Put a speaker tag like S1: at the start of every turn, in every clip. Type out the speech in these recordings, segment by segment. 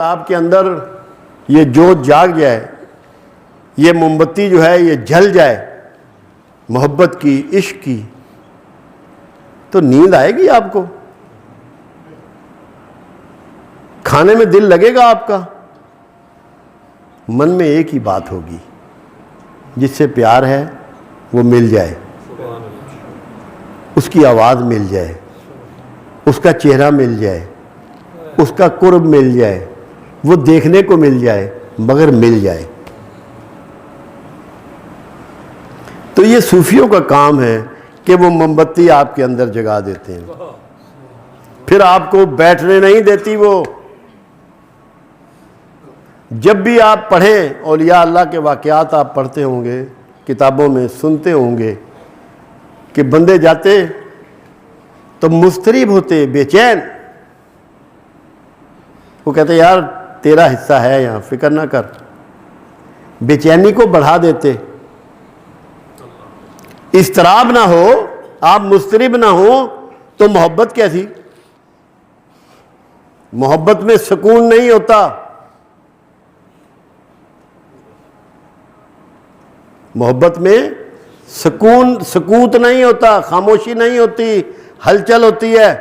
S1: آپ کے اندر یہ جوت جاگ جائے، یہ موم بتی جو ہے یہ جل جائے محبت کی، عشق کی، تو نیند آئے گی آپ کو، کھانے میں دل لگے گا آپ کا، من میں ایک ہی بات ہوگی، جس سے پیار ہے وہ مل جائے، اس کی آواز مل جائے، اس کا چہرہ مل جائے، اس کا قرب مل جائے، وہ دیکھنے کو مل جائے، مگر مل جائے۔ تو یہ صوفیوں کا کام ہے کہ وہ موم بتی آپ کے اندر جگا دیتے ہیں، پھر آپ کو بیٹھنے نہیں دیتی وہ۔ جب بھی آپ پڑھیں، اولیاء اللہ کے واقعات آپ پڑھتے ہوں گے، کتابوں میں سنتے ہوں گے کہ بندے جاتے تو مضطرب ہوتے، بے چین، وہ کہتے یار تیرا حصہ ہے یہاں، فکر نہ کر، بے چینی کو بڑھا دیتے، اضطراب نہ ہو، آپ مضطرب نہ ہو تو محبت کیسی؟ محبت میں سکون نہیں ہوتا، محبت میں سکوت نہیں ہوتا، خاموشی نہیں ہوتی، ہلچل ہوتی ہے۔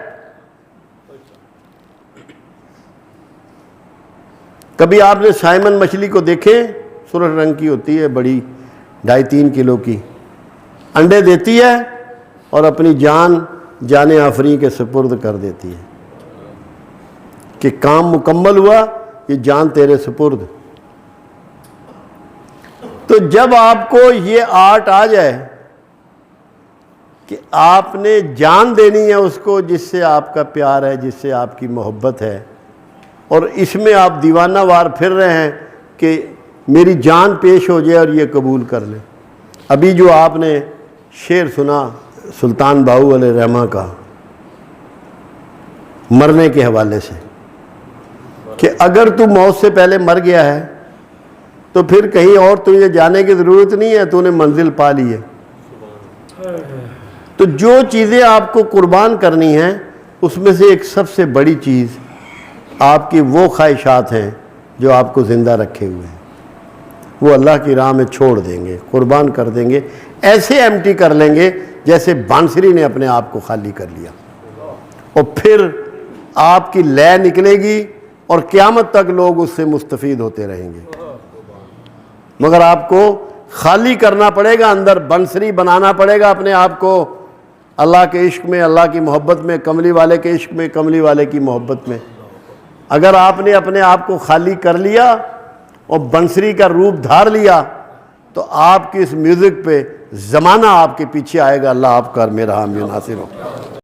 S1: کبھی آپ نے سائمن مچھلی کو دیکھیں، سرخ رنگ کی ہوتی ہے، بڑی 2.5-3 کلو کی، انڈے دیتی ہے اور اپنی جان آفریں کے سپرد کر دیتی ہے کہ کام مکمل ہوا، یہ جان تیرے سپرد۔ تو جب آپ کو یہ آرٹ آ جائے کہ آپ نے جان دینی ہے اس کو جس سے آپ کا پیار ہے، جس سے آپ کی محبت ہے، اور اس میں آپ دیوانہ وار پھر رہے ہیں کہ میری جان پیش ہو جائے اور یہ قبول کر لیں۔ ابھی جو آپ نے شعر سنا سلطان باہو علیہ رحمہ کا مرنے کے حوالے سے، کہ اگر تو موت سے پہلے مر گیا ہے تو پھر کہیں اور تجھے جانے کی ضرورت نہیں ہے، تو نے منزل پا لی ہے۔ تو جو چیزیں آپ کو قربان کرنی ہیں، اس میں سے ایک سب سے بڑی چیز آپ کی وہ خواہشات ہیں جو آپ کو زندہ رکھے ہوئے ہیں، وہ اللہ کی راہ میں چھوڑ دیں گے، قربان کر دیں گے، ایسے ایمٹی کر لیں گے جیسے بانسری نے اپنے آپ کو خالی کر لیا، اور پھر آپ کی لے نکلے گی اور قیامت تک لوگ اس سے مستفید ہوتے رہیں گے۔ مگر آپ کو خالی کرنا پڑے گا، اندر بنسری بنانا پڑے گا اپنے آپ کو، اللہ کے عشق میں، اللہ کی محبت میں، کملی والے کے عشق میں، کملی والے کی محبت میں۔ اگر آپ نے اپنے آپ کو خالی کر لیا اور بنسری کا روپ دھار لیا تو آپ کی اس میوزک پہ زمانہ آپ کے پیچھے آئے گا۔ اللہ آپ کا میرا حامی و ناصر ہو۔